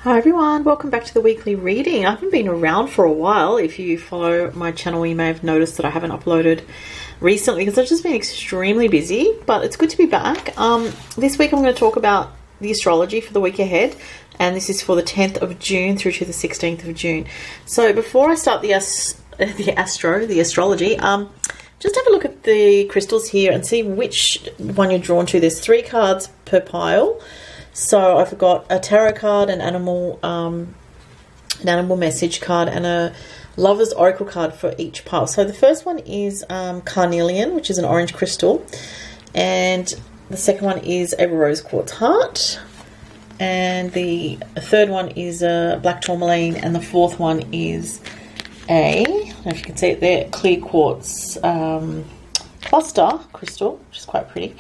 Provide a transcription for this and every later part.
Hi everyone, welcome back to the weekly reading. I haven't been around for a while. If you follow my channel, you may have noticed that I haven't uploaded recently because I've just been extremely busy, but it's good to be back. This week I'm going to talk about the astrology for the week ahead, and this is for the 10th of June through to the 16th of June. So before I start the astrology, just have a look at the crystals here and see which one you're drawn to. There's 3 cards per pile. So I've got a tarot card, an animal message card, and a lover's oracle card for each pile. So the first one is Carnelian, which is an orange crystal, and the second one is a rose quartz heart, and the third one is a black tourmaline, and the fourth one is a, I don't know if you can see it there, clear quartz cluster crystal, which is quite pretty.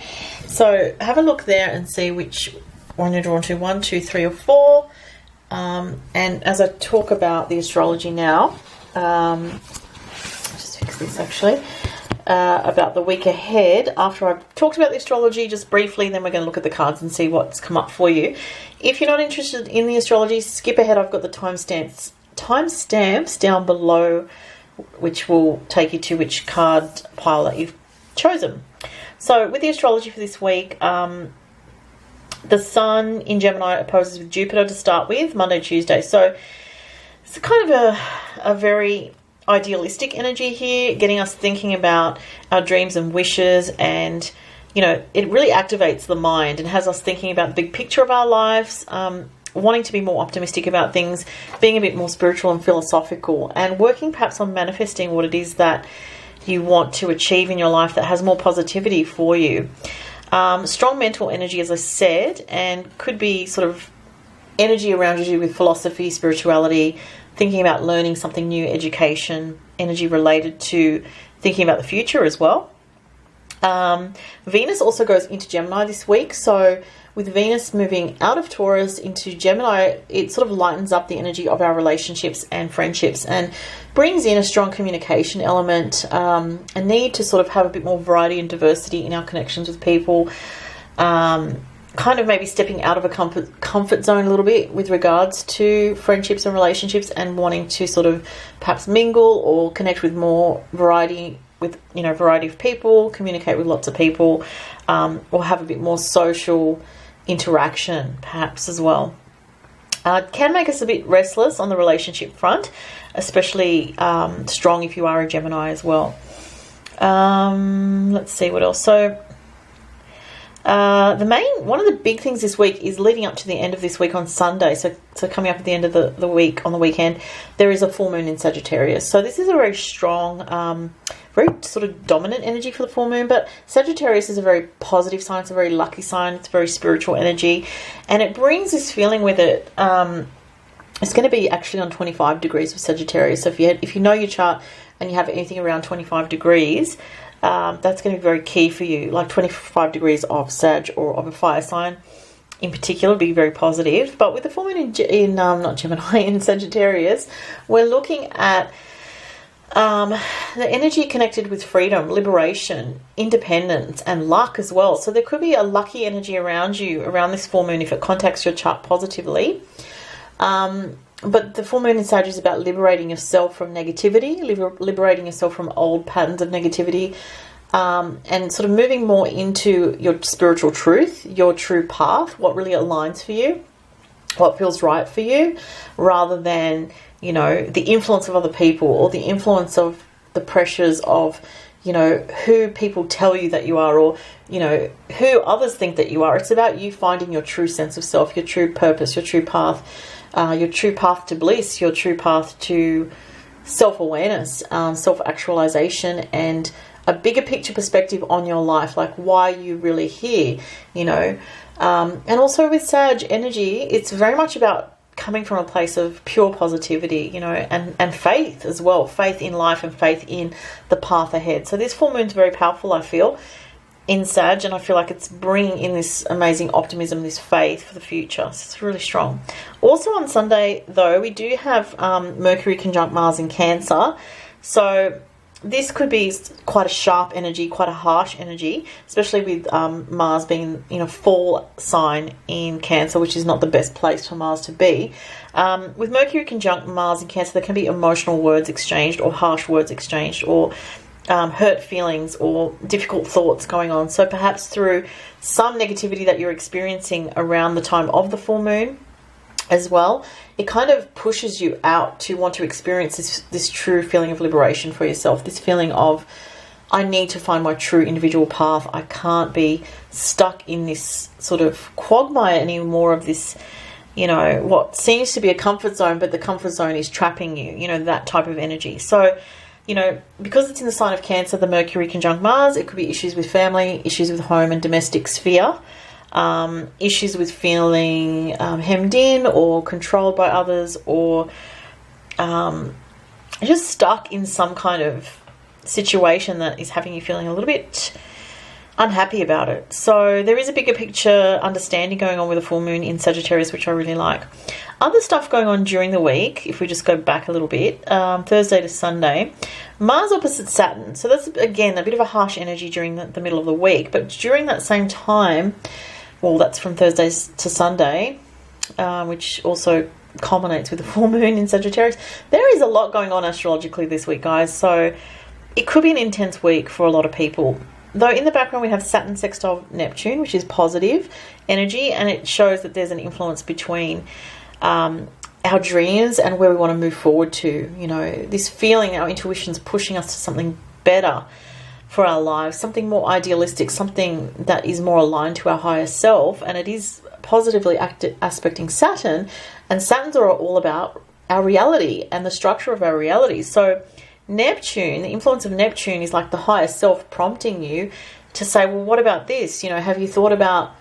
So have a look there and see which one you're drawn to, 1, 2, 3, or 4. And as I talk about the astrology now, just fix this actually, about the week ahead, after I've talked about the astrology just briefly, then we're going to look at the cards and see what's come up for you. If you're not interested in the astrology, skip ahead. I've got the timestamps down below, which will take you to which card pile that you've chosen. So with the astrology for this week, the Sun in Gemini opposes with Jupiter to start with, Monday, Tuesday. So it's kind of a very idealistic energy here, getting us thinking about our dreams and wishes, and, you know, it really activates the mind and has us thinking about the big picture of our lives, wanting to be more optimistic about things, being a bit more spiritual and philosophical, and working perhaps on manifesting what it is that you want to achieve in your life that has more positivity for you. Strong mental energy, as I said, and could be sort of energy around you with philosophy, spirituality, thinking about learning something new, education, energy related to thinking about the future as well. Venus also goes into Gemini this week, so with Venus moving out of Taurus into Gemini, it sort of lightens up the energy of our relationships and friendships and brings in a strong communication element, a need to sort of have a bit more variety and diversity in our connections with people, kind of maybe stepping out of a comfort zone a little bit with regards to friendships and relationships, and wanting to sort of perhaps mingle or connect with more variety of people, communicate with lots of people, or have a bit more social interaction perhaps as well. It can make us a bit restless on the relationship front, especially strong if you are a Gemini as well. Let's see what else. So one of the big things this week is leading up to the end of this week on Sunday. So coming up at the end of the week, on the weekend, there is a full moon in Sagittarius. So this is a very strong, very sort of dominant energy for the full moon, but Sagittarius is a very positive sign. It's a very lucky sign. It's a very spiritual energy, and it brings this feeling with it. It's going to be actually on 25 degrees with Sagittarius. So if you know your chart and you have anything around 25 degrees, that's going to be very key for you. Like 25 degrees of Sag or of a fire sign in particular would be very positive. But with the full moon in Sagittarius, we're looking at the energy connected with freedom, liberation, independence, and luck as well. So there could be a lucky energy around you around this full moon if it contacts your chart positively. But the full moon in Sag is about liberating yourself from negativity, liberating yourself from old patterns of negativity, and sort of moving more into your spiritual truth, your true path, what really aligns for you, what feels right for you, rather than, you know, the influence of other people or the influence of the pressures of, you know, who people tell you that you are, or, you know, who others think that you are. It's about you finding your true sense of self, your true purpose, your true path, your true path to bliss, your true path to self-awareness, self-actualization, and a bigger picture perspective on your life, like why you really here, you know. And also with Sag energy, it's very much about coming from a place of pure positivity, you know, and faith as well, faith in life and faith in the path ahead. So this full moon's very powerful, I feel, in Sag, and I feel like it's bringing in this amazing optimism, this faith for the future. So it's really strong. Also on Sunday, though, we do have Mercury conjunct Mars in Cancer. So this could be quite a sharp energy, quite a harsh energy, especially with Mars being in a fall sign in Cancer, which is not the best place for Mars to be. With Mercury conjunct Mars in Cancer, there can be emotional words exchanged or harsh words exchanged or hurt feelings or difficult thoughts going on. So perhaps through some negativity that you're experiencing around the time of the full moon as well, it kind of pushes you out to want to experience this true feeling of liberation for yourself, this feeling of, I need to find my true individual path. I can't be stuck in this sort of quagmire anymore of this, what seems to be a comfort zone, but the comfort zone is trapping you, that type of energy. So, because it's in the sign of Cancer, the Mercury conjunct Mars, it could be issues with family, issues with home and domestic sphere, issues with feeling hemmed in or controlled by others, or just stuck in some kind of situation that is having you feeling a little bit unhappy about it. So there is a bigger picture understanding going on with a full moon in Sagittarius, which I really like. Other stuff going on during the week, if we just go back a little bit, Thursday to Sunday, Mars opposite Saturn. So that's, again, a bit of a harsh energy during the middle of the week. But during that same time, well, that's from Thursday to Sunday, which also culminates with the full moon in Sagittarius. There is a lot going on astrologically this week, guys. So it could be an intense week for a lot of people. Though in the background we have Saturn sextile Neptune, which is positive energy, and it shows that there's an influence between our dreams and where we want to move forward to. This feeling, our intuition's pushing us to something better for our lives, something more idealistic, something that is more aligned to our higher self, and it is positively aspecting Saturn, and Saturns are all about our reality and the structure of our reality. So Neptune, the influence of Neptune is like the higher self prompting you to say, well, what about this? Have you thought about,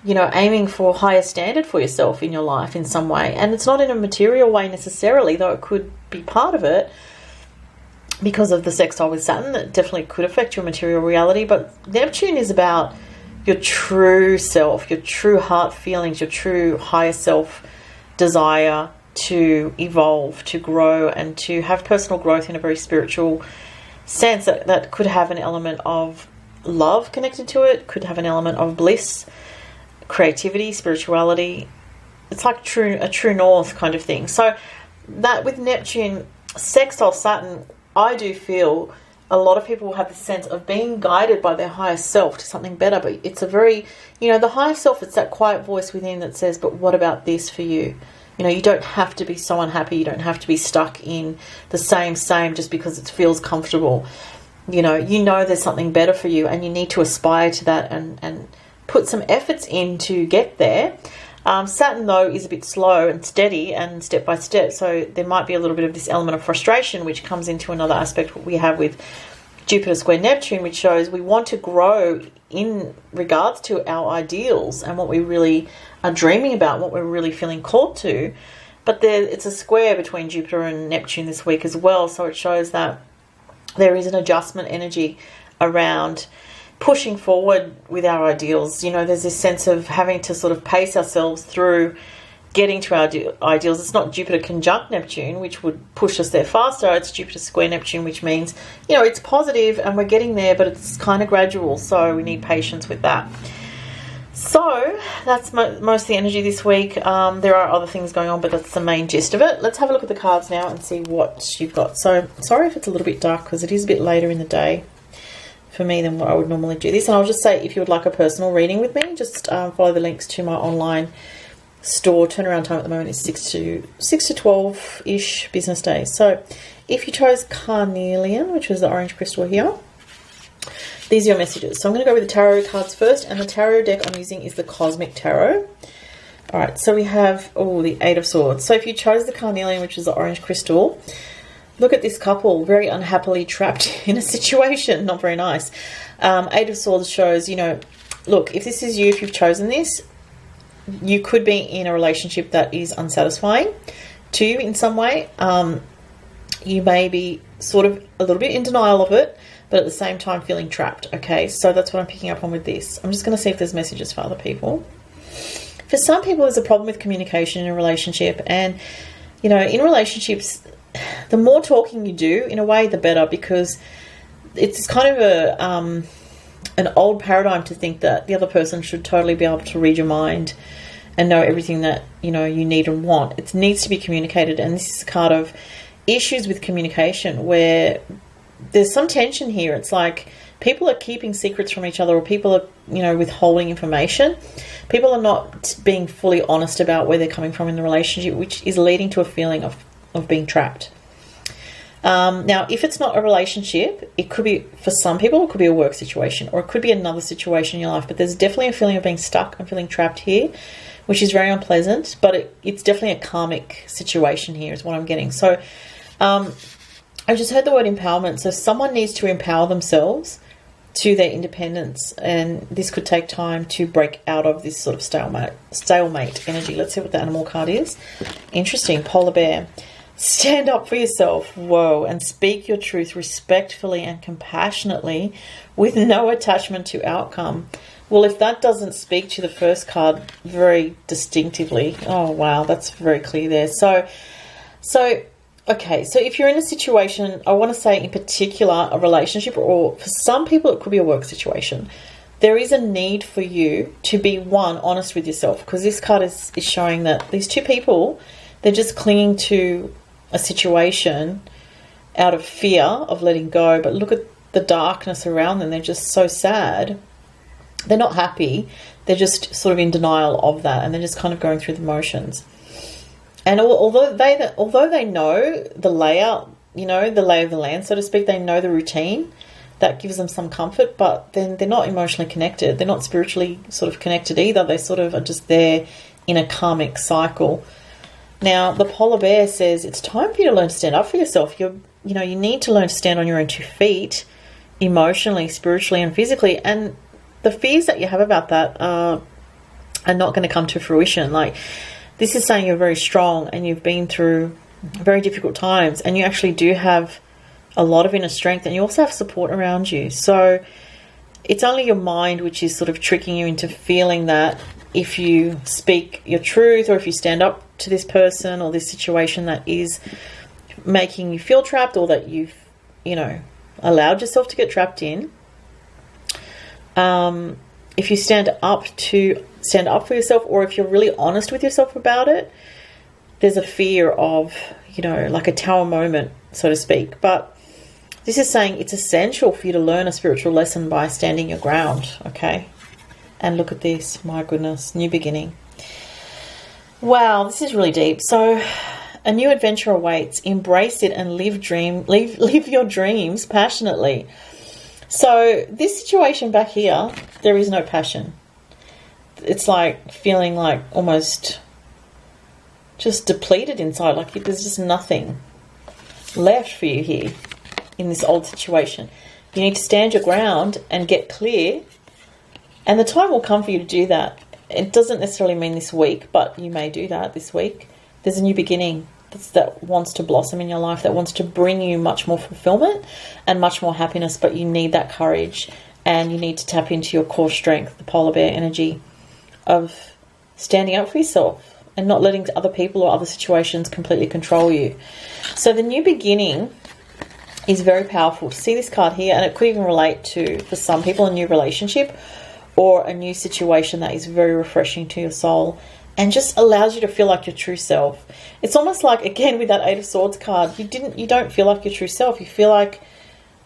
aiming for a higher standard for yourself in your life in some way? And it's not in a material way necessarily, though it could be part of it because of the sextile with Saturn. That definitely could affect your material reality. But Neptune is about your true self, your true heart feelings, your true higher self desire to evolve, to grow, and to have personal growth in a very spiritual sense that could have an element of love connected to it, could have an element of bliss, creativity, spirituality. It's like a true north kind of thing. So that with Neptune sextile Saturn, I do feel a lot of people will have the sense of being guided by their higher self to something better. But it's a very, the higher self, it's that quiet voice within that says, but what about this for you? You don't have to be so unhappy. You don't have to be stuck in the same just because it feels comfortable. There's something better for you, and you need to aspire to that and put some efforts in to get there. Saturn, though, is a bit slow and steady and step by step. So there might be a little bit of this element of frustration, which comes into another aspect what we have with Jupiter square Neptune, which shows we want to grow in regards to our ideals and what we really are dreaming about, what we're really feeling called to. But it's a square between Jupiter and Neptune this week as well, so it shows that there is an adjustment energy around pushing forward with our ideals. There's this sense of having to sort of pace ourselves through getting to our ideals. It's not Jupiter conjunct Neptune, which would push us there faster. It's Jupiter square Neptune, which means, it's positive and we're getting there, but it's kind of gradual. So we need patience with that. So that's most of the energy this week. There are other things going on, but that's the main gist of it. Let's have a look at the cards now and see what you've got. So sorry if it's a little bit dark because it is a bit later in the day for me than what I would normally do this. And I'll just say, if you would like a personal reading with me, just follow the links to my online store. Turnaround time at the moment is 6 to 12-ish business days. So if you chose Carnelian, which was the orange crystal here, these are your messages. So I'm going to go with the tarot cards first, and the tarot deck I'm using is the Cosmic Tarot. All right, so we have, the Eight of Swords. So if you chose the Carnelian, which is the orange crystal, look at this couple, very unhappily trapped in a situation. Not very nice. Eight of Swords shows, look, if this is you, if you've chosen this, you could be in a relationship that is unsatisfying to you in some way. You may be sort of a little bit in denial of it, but at the same time feeling trapped. Okay, so that's what I'm picking up on with this. I'm just going to see if there's messages for other people. For some people, there's a problem with communication in a relationship. And, in relationships, the more talking you do, in a way, the better, because it's kind of an old paradigm to think that the other person should totally be able to read your mind and know everything that, you know, you need and want. It needs to be communicated, and this is a card of issues with communication where there's some tension here. It's like people are keeping secrets from each other, or people are, you know, withholding information. People are not being fully honest about where they're coming from in the relationship, which is leading to a feeling of being trapped. Now, if it's not a relationship, it could be, for some people, it could be a work situation, or it could be another situation in your life. But there's definitely a feeling of being stuck and feeling trapped here, which is very unpleasant. But it's definitely a karmic situation here is what I'm getting. So I just heard the word empowerment. So someone needs to empower themselves to their independence, and this could take time to break out of this sort of stalemate energy. Let's see what the animal card is. Interesting. Polar bear. Stand up for yourself, whoa, and speak your truth respectfully and compassionately with no attachment to outcome. Well, if that doesn't speak to the first card very distinctively, oh wow, that's very clear there. So okay, so if you're in a situation, I want to say in particular a relationship, or for some people it could be a work situation, there is a need for you to be, one, honest with yourself, because this card is showing that these two people, they're just clinging to a situation out of fear of letting go. But look at the darkness around them. They're just so sad. They're not happy. They're just sort of in denial of that, and they're just kind of going through the motions. And although they know the layout, you know, the lay of the land, so to speak, they know the routine, that gives them some comfort, but then they're not emotionally connected. They're not spiritually sort of connected either. They sort of are just there in a karmic cycle. Now, the polar bear says it's time for you to learn to stand up for yourself. You need to learn to stand on your own 2 feet, emotionally, spiritually, and physically. And the fears that you have about that are not going to come to fruition. Like, this is saying you're very strong and you've been through very difficult times, and you actually do have a lot of inner strength, and you also have support around you. So it's only your mind which is sort of tricking you into feeling that if you speak your truth, or if you stand up to this person or this situation that is making you feel trapped, or that you've, you know, allowed yourself to get trapped in, if you stand up for yourself, or if you're really honest with yourself about it, there's a fear of, you know, like a tower moment, so to speak. But this is saying it's essential for you to learn a spiritual lesson by standing your ground, okay? And look at this, my goodness, new beginning. Wow, this is really deep. So a new adventure awaits. Embrace it and live your dreams passionately. So this situation back here, there is no passion. It's like feeling like almost just depleted inside. Like there's just nothing left for you here in this old situation. You need to stand your ground and get clear. And the time will come for you to do that. It doesn't necessarily mean this week, but you may do that this week. There's a new beginning that wants to blossom in your life, that wants to bring you much more fulfillment and much more happiness, but you need that courage, and you need to tap into your core strength, the polar bear energy of standing up for yourself and not letting other people or other situations completely control you. So the new beginning is very powerful. To see this card here, and it could even relate to, for some people, a new relationship or a new situation that is very refreshing to your soul and just allows you to feel like your true self. It's almost like, again, with that 8 of Swords card, you don't feel like your true self. You feel like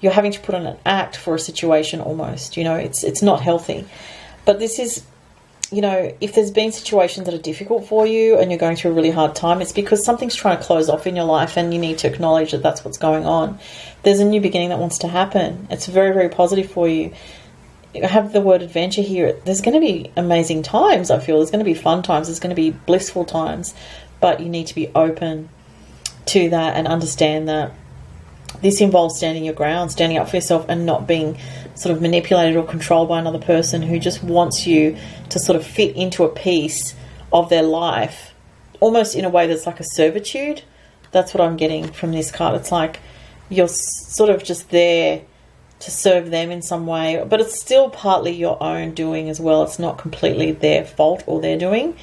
you're having to put on an act for a situation almost. You know, it's not healthy. But this is, you know, if there's been situations that are difficult for you and you're going through a really hard time, it's because something's trying to close off in your life, and you need to acknowledge that that's what's going on. There's a new beginning that wants to happen. It's very, very positive for you. I have the word adventure here. There's going to be amazing times, I feel. There's going to be fun times. There's going to be blissful times. But you need to be open to that and understand that this involves standing your ground, standing up for yourself, and not being sort of manipulated or controlled by another person who just wants you to sort of fit into a piece of their life, almost in a way that's like a servitude. That's what I'm getting from this card. It's like you're sort of just there to serve them in some way, but it's still partly your own doing as well. It's not completely their fault or their doing,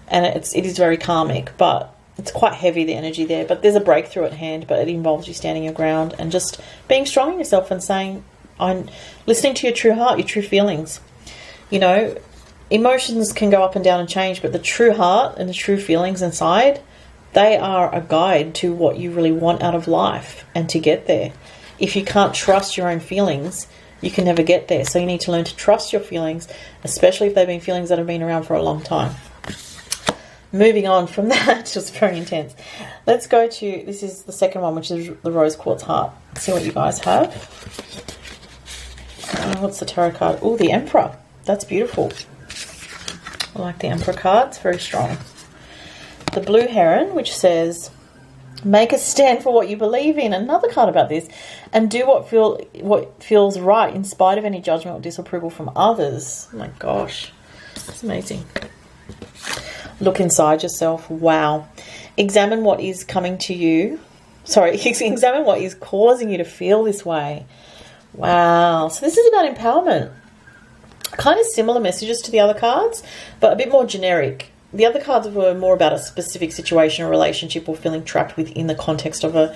and it is very karmic, but it's quite heavy, the energy there, but there's a breakthrough at hand, but it involves you standing your ground and just being strong in yourself and saying, I'm listening to your true heart, your true feelings. You know, emotions can go up and down and change, but the true heart and the true feelings inside, they are a guide to what you really want out of life and to get there. If you can't trust your own feelings, you can never get there. So you need to learn to trust your feelings, especially if they've been feelings that have been around for a long time. Moving on from that, just very intense. Let's go to, this is the second one, which is the Rose Quartz Heart. Let's see what you guys have. What's the tarot card? Oh, the Emperor. That's beautiful. I like the Emperor card. It's very strong. The Blue Heron, which says, make a stand for what you believe in. Another card about this. And do what feels right in spite of any judgment or disapproval from others. Oh my gosh. It's amazing. Look inside yourself. Wow. Examine what is coming to you. Sorry, examine what is causing you to feel this way. Wow. So this is about empowerment. Kind of similar messages to the other cards, but a bit more generic. The other cards were more about a specific situation or relationship or feeling trapped within the context of a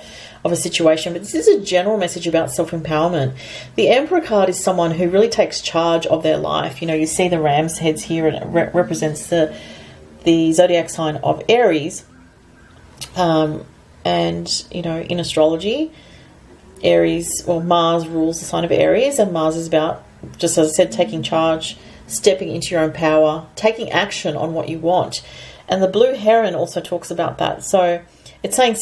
situation. But this is a general message about self-empowerment. The Emperor card is someone who really takes charge of their life. You know, you see the ram's heads here, and it represents the zodiac sign of Aries. And, you know, in astrology, Aries, well, Mars rules the sign of Aries, and Mars is about, just as I said, taking charge, stepping into your own power, taking action on what you want. And the Blue Heron also talks about that. So it's saying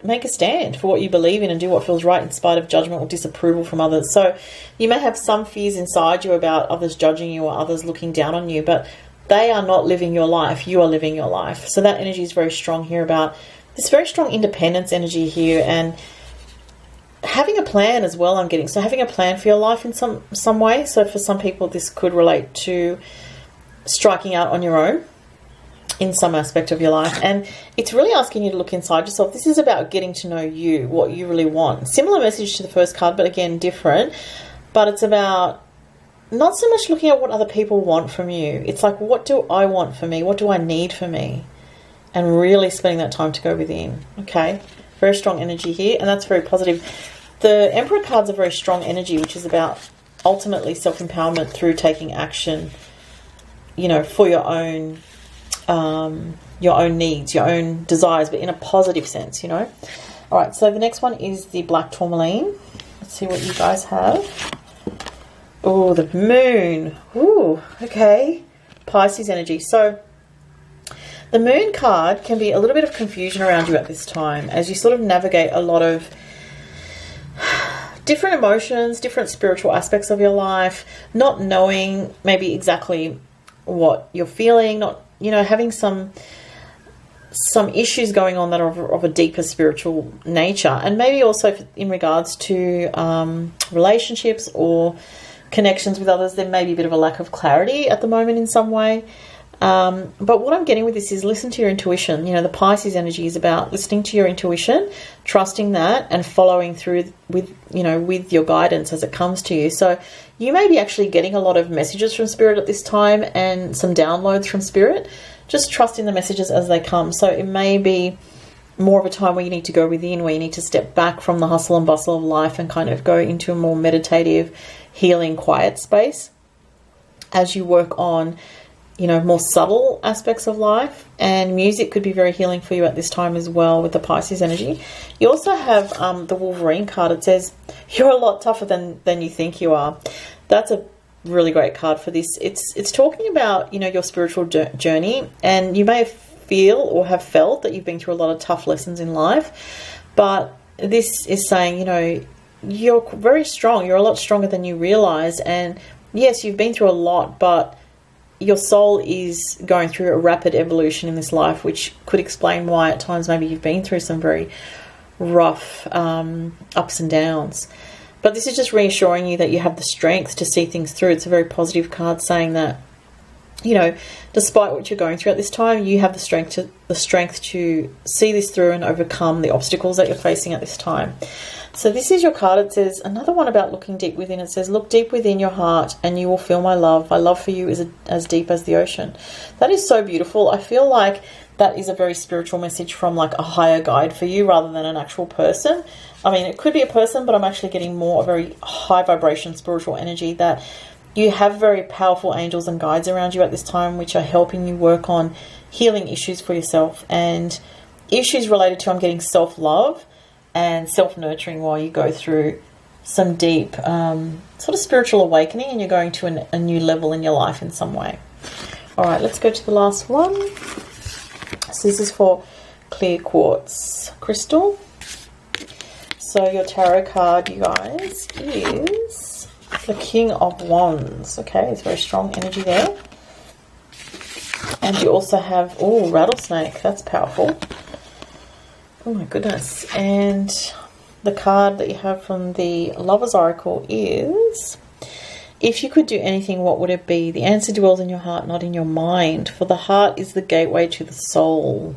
make a stand for what you believe in and do what feels right in spite of judgment or disapproval from others. So you may have some fears inside you about others judging you or others looking down on you, but they are not living your life. You are living your life. So that energy is very strong here, about this very strong independence energy here, and having a plan as well, I'm getting. So having a plan for your life in some way. So for some people, this could relate to striking out on your own in some aspect of your life. And it's really asking you to look inside yourself. This is about getting to know you, what you really want. Similar message to the first card, but again, different. But it's about not so much looking at what other people want from you. It's like, what do I want for me? What do I need for me? And really spending that time to go within. Okay. Very strong energy here, and that's very positive. The Emperor card's a very strong energy, which is about ultimately self-empowerment through taking action, you know, for your own needs, your own desires, but in a positive sense, you know. All right, so the next one is the Black Tourmaline. Let's see what you guys have. Oh, the Moon. Ooh, okay. Pisces energy. So the Moon card can be a little bit of confusion around you at this time as you sort of navigate a lot of different emotions, different spiritual aspects of your life, not knowing maybe exactly what you're feeling, not, you know, having some issues going on that are of a deeper spiritual nature, and maybe also in regards to relationships or connections with others. There may be a bit of a lack of clarity at the moment in some way. But what I'm getting with this is listen to your intuition. You know, the Pisces energy is about listening to your intuition, trusting that, and following through with your guidance as it comes to you. So you may be actually getting a lot of messages from Spirit at this time and some downloads from Spirit. Just trusting the messages as they come. So it may be more of a time where you need to go within, where you need to step back from the hustle and bustle of life and kind of go into a more meditative, healing, quiet space as you work on, you know, more subtle aspects of life. And music could be very healing for you at this time as well with the Pisces energy. You also have the Wolverine card. It says, you're a lot tougher than you think you are. That's a really great card for this. It's talking about, you know, your spiritual journey, and you may feel or have felt that you've been through a lot of tough lessons in life, but this is saying, you know, you're very strong. You're a lot stronger than you realize. And yes, you've been through a lot, but your soul is going through a rapid evolution in this life, which could explain why at times maybe you've been through some very rough ups and downs. But this is just reassuring you that you have the strength to see things through. It's a very positive card saying that, you know, despite what you're going through at this time, you have the strength to see this through and overcome the obstacles that you're facing at this time. So this is your card. It says, another one about looking deep within. It says, look deep within your heart and you will feel my love. My love for you is as deep as the ocean. That is so beautiful. I feel like that is a very spiritual message from like a higher guide for you rather than an actual person. I mean, it could be a person, but I'm actually getting more a very high vibration spiritual energy that you have very powerful angels and guides around you at this time, which are helping you work on healing issues for yourself and issues related to, I'm getting self-love and self-nurturing while you go through some deep sort of spiritual awakening and you're going to a new level in your life in some way. All right, let's go to the last one. So this is for clear quartz crystal. So your tarot card, you guys, is the King of Wands. Okay, it's very strong energy there. And you also have, oh, rattlesnake. That's powerful. Oh my goodness. And the card that you have from the Lover's Oracle is, if you could do anything, what would it be? The answer dwells in your heart, not in your mind. For the heart is the gateway to the soul.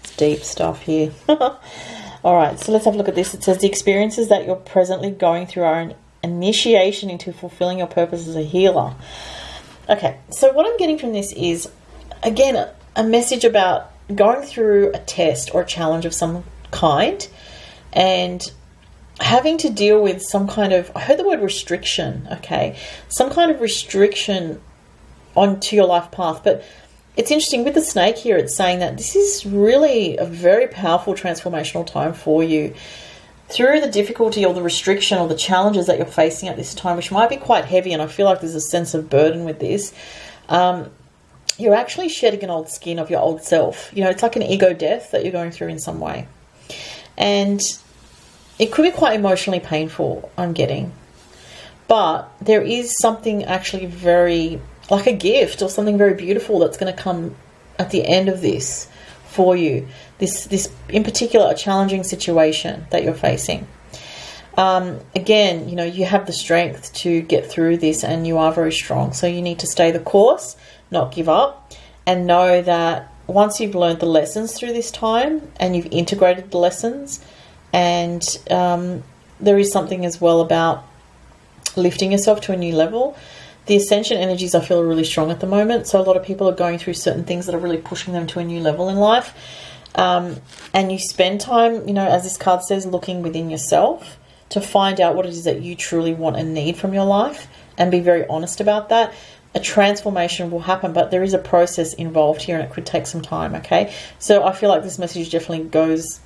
It's deep stuff here. All right, so let's have a look at this. It says the experiences that you're presently going through are an initiation into fulfilling your purpose as a healer. Okay, so what I'm getting from this is, again, a message about going through a test or a challenge of some kind and having to deal with some kind of, I heard the word restriction, okay, some kind of restriction onto your life path. But it's interesting with the snake here, it's saying that this is really a very powerful transformational time for you through the difficulty or the restriction or the challenges that you're facing at this time, which might be quite heavy. And I feel like there's a sense of burden with this. You're actually shedding an old skin of your old self. You know, it's like an ego death that you're going through in some way. And it could be quite emotionally painful, I'm getting. But there is something actually very, like a gift or something very beautiful that's going to come at the end of this for you. This in particular, a challenging situation that you're facing. Again, you know, you have the strength to get through this and you are very strong. So you need to stay the course, not give up, and know that once you've learned the lessons through this time and you've integrated the lessons, and there is something as well about lifting yourself to a new level. The ascension energies I feel are really strong at the moment. So a lot of people are going through certain things that are really pushing them to a new level in life. And you spend time, you know, as this card says, looking within yourself to find out what it is that you truly want and need from your life and be very honest about that. A transformation will happen, but there is a process involved here and it could take some time, okay? So I feel like this message definitely goes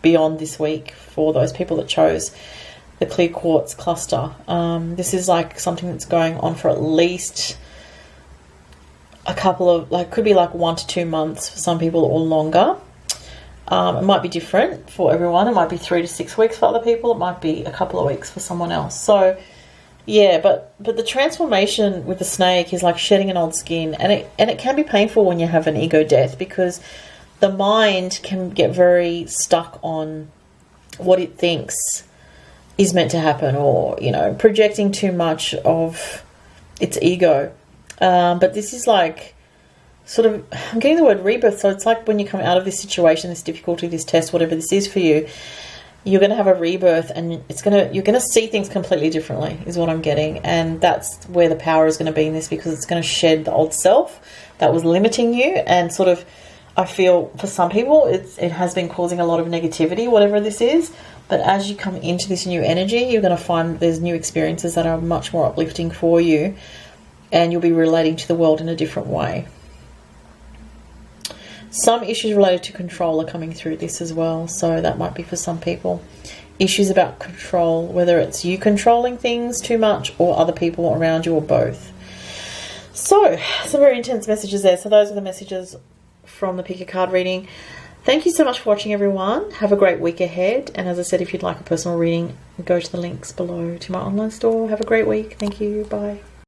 beyond this week for those people that chose the clear quartz cluster. This is like something that's going on for at least a couple of, like, could be like 1 to 2 months for some people or longer. It might be different for everyone. It might be 3 to 6 weeks for other people. It might be a couple of weeks for someone else. So yeah, but the transformation with the snake is like shedding an old skin, and it can be painful when you have an ego death, because the mind can get very stuck on what it thinks is meant to happen, or, you know, projecting too much of its ego. But this is like sort of, I'm getting the word rebirth. So it's like when you come out of this situation, this difficulty, this test, whatever this is for you, you're going to have a rebirth, and you're going to see things completely differently is what I'm getting. And that's where the power is going to be in this, because it's going to shed the old self that was limiting you, and sort of, I feel for some people it has been causing a lot of negativity, whatever this is. But as you come into this new energy, you're going to find there's new experiences that are much more uplifting for you, and you'll be relating to the world in a different way. Some issues related to control are coming through this as well, so that might be for some people. Issues about control, whether it's you controlling things too much or other people around you, or both. So, some very intense messages there. So those are the messages from the Pick a Card reading. Thank you so much for watching, everyone. Have a great week ahead. And as I said, if you'd like a personal reading, go to the links below to my online store. Have a great week. Thank you. Bye.